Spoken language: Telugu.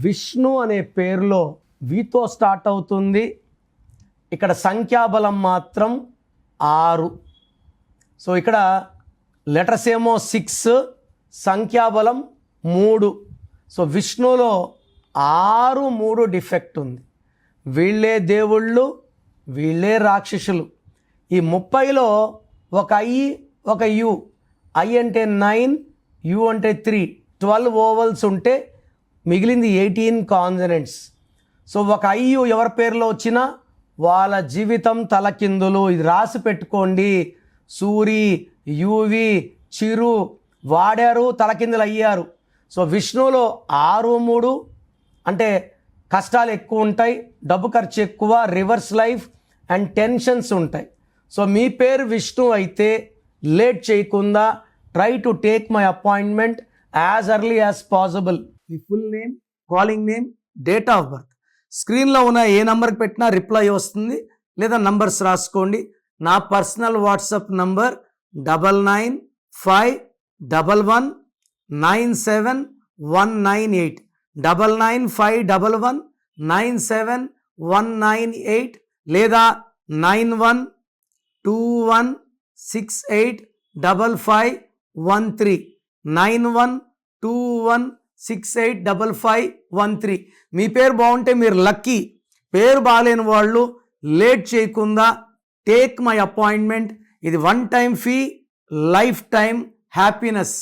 విష్ణు అనే పేరులో వీతో స్టార్ట్ అవుతుంది. ఇక్కడ సంఖ్యాబలం మాత్రం 6. సో ఇక్కడ లెటర్స్ ఏమో 6, సంఖ్యాబలం 3. సో విష్ణులో 6, 3 డిఫెక్ట్ ఉంది. వీళ్ళే దేవుళ్ళు, వీళ్ళే రాక్షసులు. ఈ 30లో ఒక ఐ, ఒక యు. ఐ అంటే 9, యు అంటే 3. 12 ఓవల్స్ ఉంటే మిగిలింది 18 కాన్సనెంట్స్. సో ఒక ఐయు ఎవరి పేరులో వచ్చినా వాళ్ళ జీవితం తలకిందులు. ఇది రాసి పెట్టుకోండి. సూరి, యువి, చిరు వాడారు, తలకిందులు అయ్యారు. సో విష్ణువులో 6, 3 అంటే కష్టాలు ఎక్కువ ఉంటాయి, డబ్బు ఖర్చు ఎక్కువ, రివర్స్ లైఫ్ అండ్ టెన్షన్స్ ఉంటాయి. సో మీ పేరు విష్ణు అయితే లేట్ చేయకుండా try to take my appointment as early as possible. Me full name, calling name, date of birth స్క్రీన్లో ఉన్న ఏ నెంబర్కి పెట్టినా రిప్లై వస్తుంది, లేదా నంబర్స్ రాసుకోండి. నా పర్సనల్ వాట్సాప్ నంబర్ 9951197198 9951197198 లేదా 9121685513 9121685513. మీ పేరు బాగుంటే మీరు లక్కీ. పేరు బాగాలేని వాళ్ళు లేట్ చేయకుండా టేక్ మై అపాయింట్మెంట్. ఇది 1 time fee, life time happiness.